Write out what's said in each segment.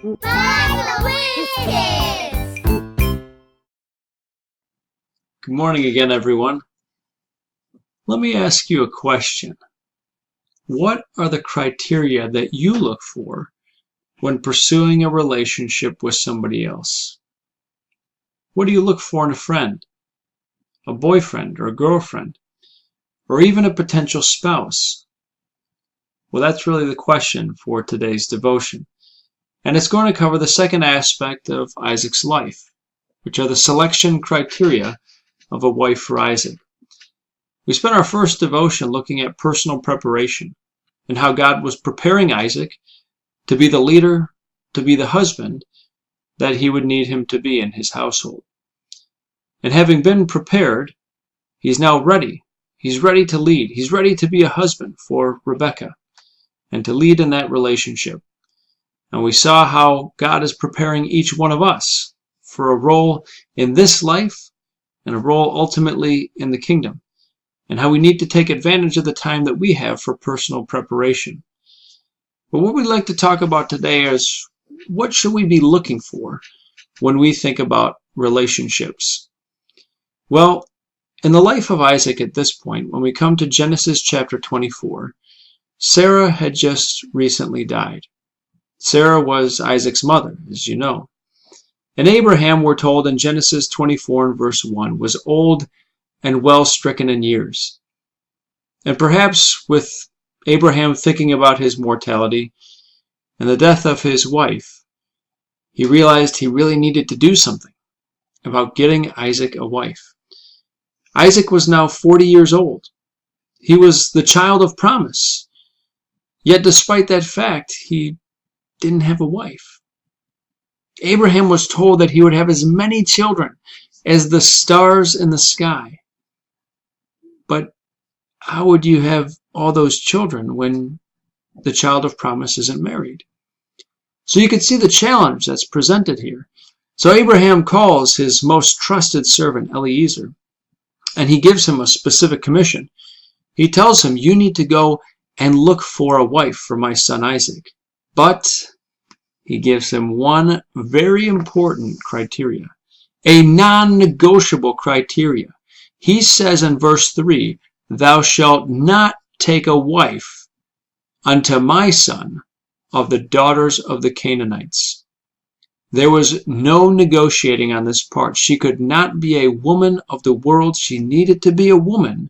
Kids! Good morning again, everyone. Let me ask you a question. What are the criteria that you look for when pursuing a relationship with somebody else? What do you look for in a friend, a boyfriend or a girlfriend, or even a potential spouse? Well, that's really the question for today's devotion. And it's going to cover the second aspect of Isaac's life, which are the selection criteria of a wife for Isaac. We spent our first devotion looking at personal preparation and how God was preparing Isaac to be the leader, to be the husband that he would need him to be in his household. And having been prepared, he's now ready. He's ready to lead. He's ready to be a husband for Rebekah and to lead in that relationship. And we saw how God is preparing each one of us for a role in this life and a role ultimately in the kingdom, and how we need to take advantage of the time that we have for personal preparation. But what we'd like to talk about today is, what should we be looking for when we think about relationships? Well, in the life of Isaac at this point, when we come to Genesis chapter 24, Sarah had just recently died. Sarah was Isaac's mother, as you know. And Abraham, we're told in Genesis 24 and verse 1, was old and well stricken in years. And perhaps with Abraham thinking about his mortality and the death of his wife, he realized he really needed to do something about getting Isaac a wife. Isaac was now 40 years old. He was the child of promise. Yet despite that fact, he didn't have a wife. Abraham was told that he would have as many children as the stars in the sky. But how would you have all those children when the child of promise isn't married? So you can see the challenge that's presented here. So Abraham calls his most trusted servant Eliezer, and he gives him a specific commission. He tells him, you need to go and look for a wife for my son Isaac. But he gives him one very important criteria, a non-negotiable criteria. He says in verse 3, thou shalt not take a wife unto my son of the daughters of the Canaanites. There was no negotiating on this part. She could not be a woman of the world. She needed to be a woman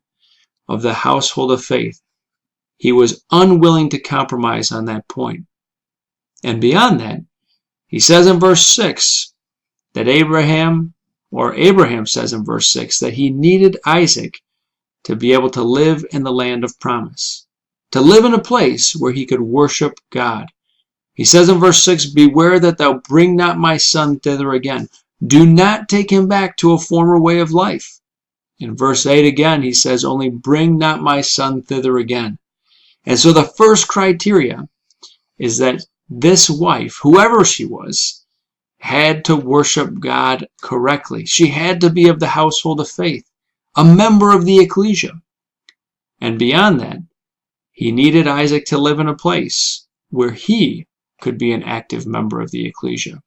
of the household of faith. He was unwilling to compromise on that point. And beyond that, he says in verse 6 that Abraham says in verse 6 that he needed Isaac to be able to live in the land of promise, to live in a place where he could worship God. He says in verse 6, beware that thou bring not my son thither again. Do not take him back to a former way of life. In verse 8 again, he says, only bring not my son thither again. And so the first criteria is that this wife, whoever she was, had to worship God correctly. She had to be of the household of faith, a member of the ecclesial. And beyond that, he needed Isaac to live in a place where he could be an active member of the ecclesia.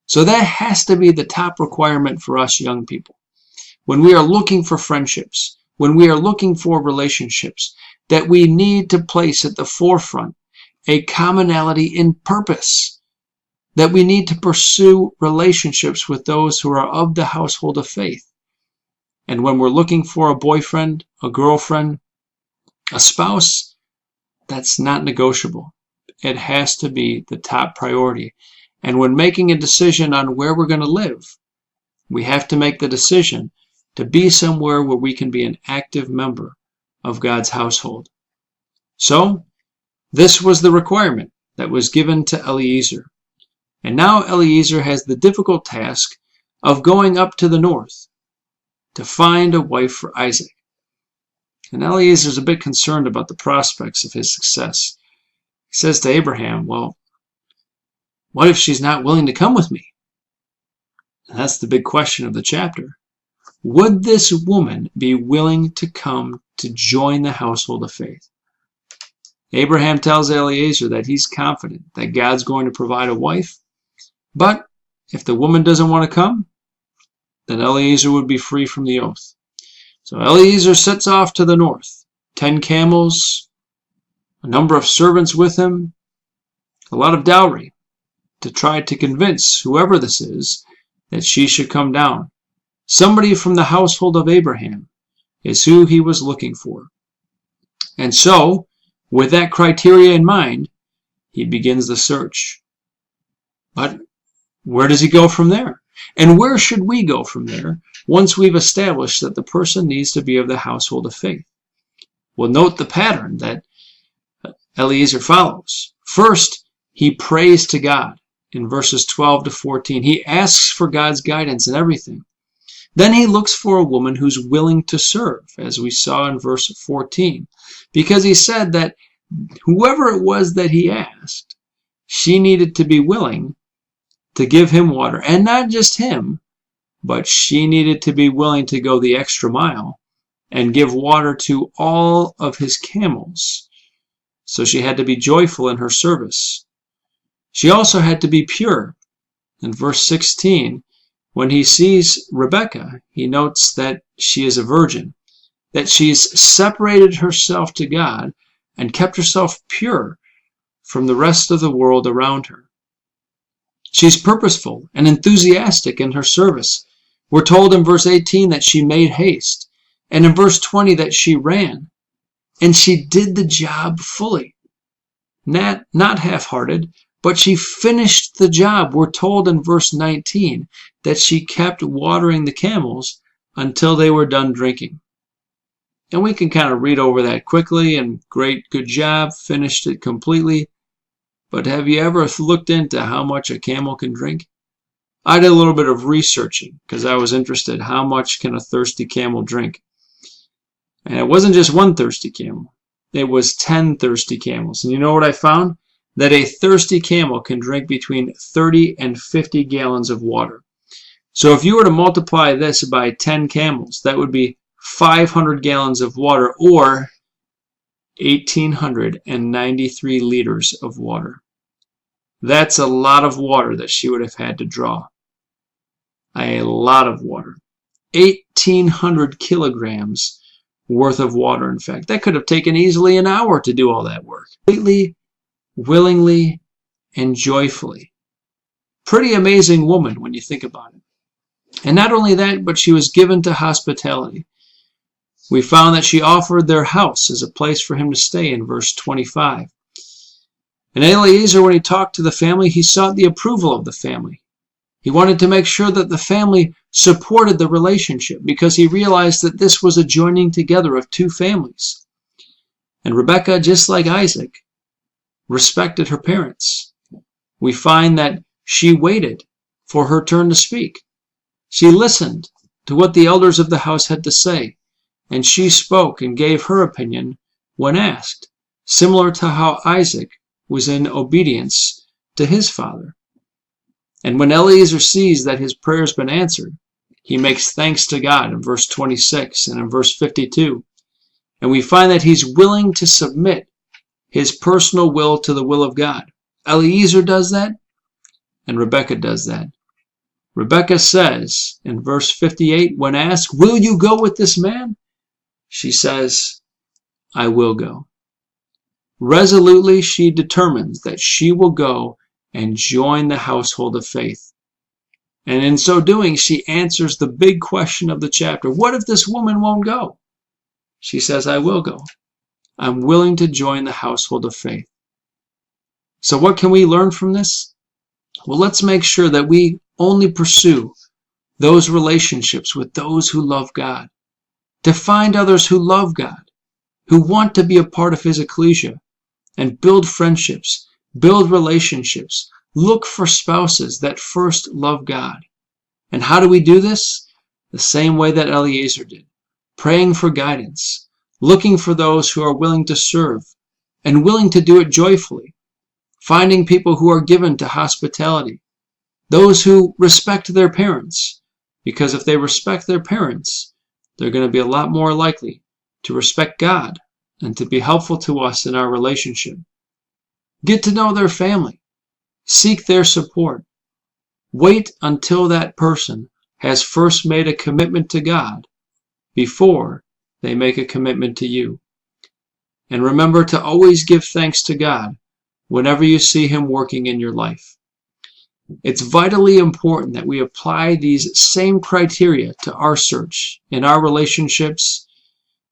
So that has to be the top requirement for us young people. When we are looking for friendships, when we are looking for relationships, that we need to place at the forefront a commonality in purpose, that we need to pursue relationships with those who are of the household of faith. And when we're looking for a boyfriend, a girlfriend, a spouse, that's not negotiable. It has to be the top priority. And when making a decision on where we're going to live, we have to make the decision to be somewhere where we can be an active member of God's household. So, this was the requirement that was given to Eliezer. And now Eliezer has the difficult task of going up to the north to find a wife for Isaac. And Eliezer is a bit concerned about the prospects of his success. He says to Abraham, well, what if she's not willing to come with me? And that's the big question of the chapter. Would this woman be willing to come to join the household of faith? Abraham tells Eliezer that he's confident that God's going to provide a wife But if the woman doesn't want to come, then Eliezer would be free from the oath. So Eliezer sets off to the north, 10 camels, a number of servants with him, a lot of dowry, to try to convince whoever this is that she should come down. Somebody from the household of Abraham is who he was looking for. And so, with that criteria in mind, he begins the search. But where does he go from there? And where should we go from there once we've established that the person needs to be of the household of faith? Well, note the pattern that Eliezer follows. First, he prays to God in verses 12 to 14. He asks for God's guidance in everything. Then he looks for a woman who's willing to serve, as we saw in verse 14, because he said that whoever it was that he asked, she needed to be willing to give him water. And not just him, but she needed to be willing to go the extra mile and give water to all of his camels. So she had to be joyful in her service. She also had to be pure. In verse 16, when he sees Rebekah, he notes that she is a virgin, that she's separated herself to God and kept herself pure from the rest of the world around her. She's purposeful and enthusiastic in her service. We're told in verse 18 that she made haste, and in verse 20 that she ran, and she did the job fully. Not half-hearted, but she finished the job. We're told in verse 19 that she kept watering the camels until they were done drinking. And we can kind of read over that quickly and great, good job, finished it completely. But have you ever looked into how much a camel can drink? I did a little bit of researching because I was interested. How much can a thirsty camel drink? And it wasn't just one thirsty camel. It was 10 thirsty camels. And you know what I found? That a thirsty camel can drink between 30 and 50 gallons of water. So if you were to multiply this by 10 camels, that would be 500 gallons of water, or 1,893 liters of water. That's a lot of water that she would have had to draw. A lot of water. 1,800 kilograms worth of water, in fact. That could have taken easily an hour to do all that work. Completely, willingly, and joyfully. Pretty amazing woman when you think about it. And not only that, but she was given to hospitality. We found that she offered their house as a place for him to stay in verse 25. And Eliezer, when he talked to the family, he sought the approval of the family. He wanted to make sure that the family supported the relationship because he realized that this was a joining together of two families. And Rebekah, just like Isaac, respected her parents. We find that she waited for her turn to speak. She listened to what the elders of the house had to say, and she spoke and gave her opinion when asked, similar to how Isaac was in obedience to his father. And when Eliezer sees that his prayer has been answered, he makes thanks to God in verse 26 and in verse 52. And we find that he's willing to submit his personal will to the will of God. Eliezer does that, and Rebekah does that. Rebekah says in verse 58, when asked, "Will you go with this man?" she says, "I will go." Resolutely, she determines that she will go and join the household of faith. And in so doing, she answers the big question of the chapter. What if this woman won't go? She says, "I will go. I'm willing to join the household of faith." So what can we learn from this? Well, let's make sure that we only pursue those relationships with those who love God. To find others who love God, who want to be a part of His ecclesia, and build friendships, build relationships, look for spouses that first love God. And how do we do this? The same way that Eliezer did, praying for guidance, looking for those who are willing to serve, and willing to do it joyfully, finding people who are given to hospitality, those who respect their parents, because if they respect their parents, they're going to be a lot more likely to respect God and to be helpful to us in our relationship. Get to know their family. Seek their support. Wait until that person has first made a commitment to God before they make a commitment to you. And remember to always give thanks to God whenever you see Him working in your life. It's vitally important that we apply these same criteria to our search, in our relationships,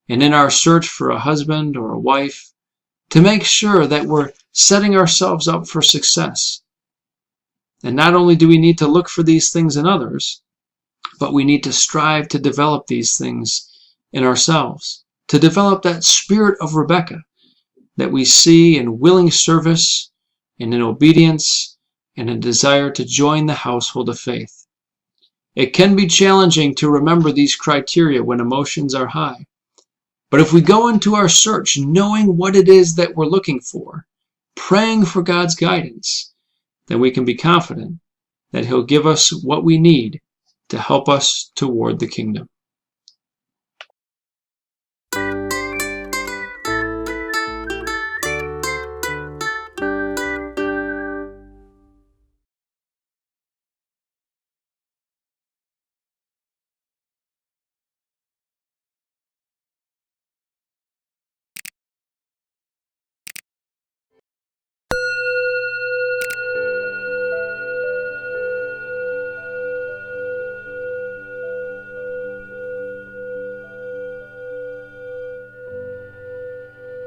and in our search for a husband or a wife, to make sure that we're setting ourselves up for success. And not only do we need to look for these things in others, but we need to strive to develop these things in ourselves, to develop that spirit of Rebekah that we see in willing service and in obedience and a desire to join the household of faith. It can be challenging to remember these criteria when emotions are high. But if we go into our search knowing what it is that we're looking for, praying for God's guidance, then we can be confident that He'll give us what we need to help us toward the kingdom.